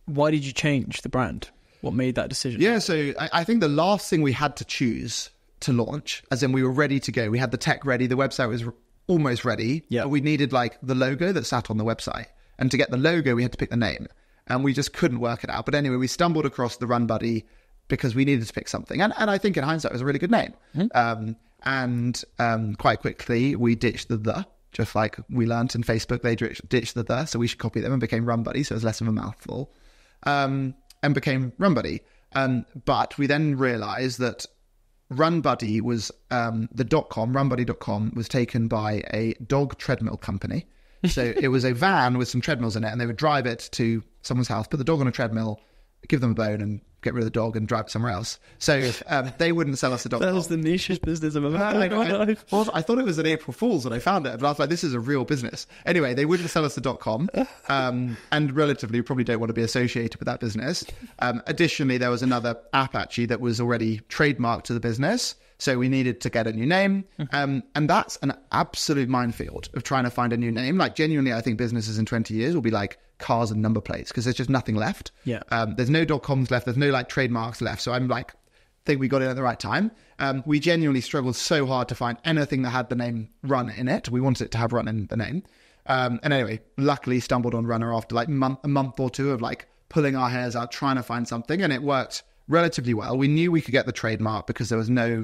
why did you change the brand? What made that decision? Yeah, so I think the last thing we had to choose to launch, as in we were ready to go. We had the tech ready. The website was almost ready. Yeah. We needed like the logo that sat on the website. And to get the logo, we had to pick the name. And we just couldn't work it out. But anyway, we stumbled across the Run Buddy because we needed to pick something. And I think in hindsight, it was a really good name. Quite quickly, we ditched the, just like we learned in Facebook, they ditched the. So we should copy them and became Run Buddy. So it was less of a mouthful. And became Run Buddy. But we then realized that Run Buddy was the .com, runbuddy.com was taken by a dog treadmill company. So it was a van with some treadmills in it, and they would drive it to someone's house, put the dog on a treadmill, give them a bone and get rid of the dog and drive it somewhere else. So they wouldn't sell us the .com. That was the nichest business I've ever had. I thought it was an April Fool's when I found it, but I was like, this is a real business. Anyway, they wouldn't sell us the .com, and relatively, you probably don't want to be associated with that business. Additionally, there was another app actually that was already trademarked to the business. So we needed to get a new name. And that's an absolute minefield of trying to find a new name. Like genuinely, I think businesses in 20 years will be like cars and number plates because there's just nothing left. Yeah. There's no .coms left. There's no like trademarks left. So I'm like, think we got in at the right time. We genuinely struggled so hard to find anything that had the name Run in it. We wanted it to have Run in the name. And anyway, luckily stumbled on Runner after like a month or two of like pulling our hairs out, trying to find something. And it worked relatively well. We knew we could get the trademark because there was no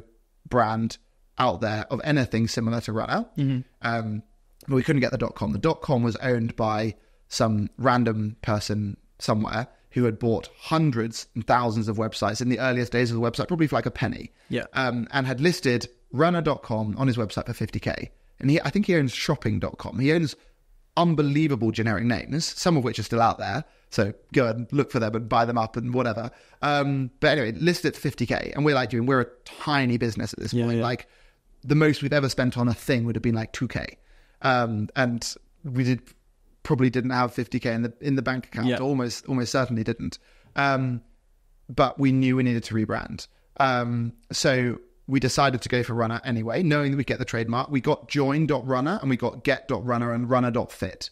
brand out there of anything similar to Runner. But we couldn't get the .com. The .com was owned by some random person somewhere who had bought hundreds and thousands of websites in the earliest days of the website, probably for like a penny. Yeah. And had listed runner.com on his website for 50k. And I think he owns shopping.com. He owns unbelievable generic names, some of which are still out there. So go and look for them and buy them up and whatever. But anyway, listed it for 50k. And we're a tiny business at this point. Yeah. Like the most we've ever spent on a thing would have been like 2k. And we probably didn't have 50k in the bank account. Yeah. Almost certainly didn't. But we knew we needed to rebrand. So we decided to go for Runner anyway, knowing that we'd get the trademark. We got join.runner and we got get.runner and runner.fit.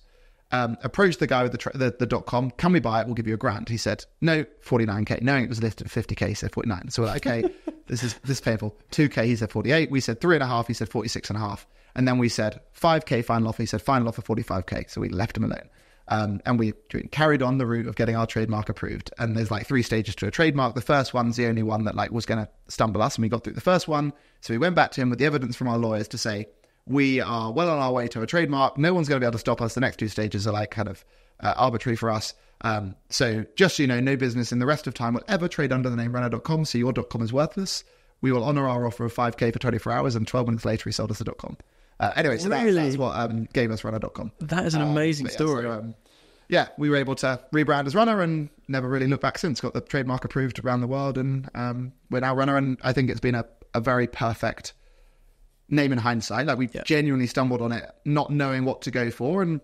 Approached the guy with the .com. Can we buy it? We'll give you $1,000. He said, no, 49k. Knowing it was listed at 50k, he said 49. So we're like, okay, this is painful. 2k, he said 48. We said 3.5. He said 46.5. And then we said 5k final offer. He said final offer 45k. So we left him alone. And we carried on the route of getting our trademark approved. And there's like 3 stages to a trademark. The first one's the only one that like was going to stumble us. And we got through the first one. So we went back to him with the evidence from our lawyers to say, we are well on our way to a trademark. No one's going to be able to stop us. The next 2 stages are like kind of arbitrary for us. So just so you know, no business in the rest of time will ever trade under the name runner.com. So your .com is worthless. We will honor our offer of 5k for 24 hours. And 12 minutes later, he sold us the .com. Anyway, so that's what gave us runner.com. That is an amazing story. So, we were able to rebrand as Runner and never really looked back since. Got the trademark approved around the world, and we're now Runner. And I think it's been a very perfect name in hindsight. Like we genuinely stumbled on it, not knowing what to go for. And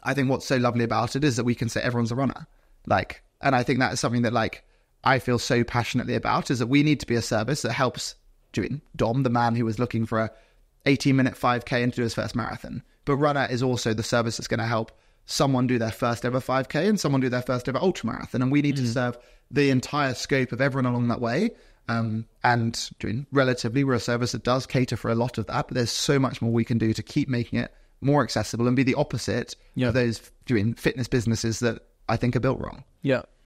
I think what's so lovely about it is that we can say everyone's a runner. Like, and I think that is something that like I feel so passionately about, is that we need to be a service that helps Dom, the man who was looking for a 18-minute 5k and to do his first marathon. But Runner is also the service that's going to help someone do their first ever 5k and someone do their first ever ultra marathon. And we need to serve the entire scope of everyone along that way. And relatively, we're a service that does cater for a lot of that, but there's so much more we can do to keep making it more accessible and be the opposite of those fitness businesses that I think are built wrong. Yeah.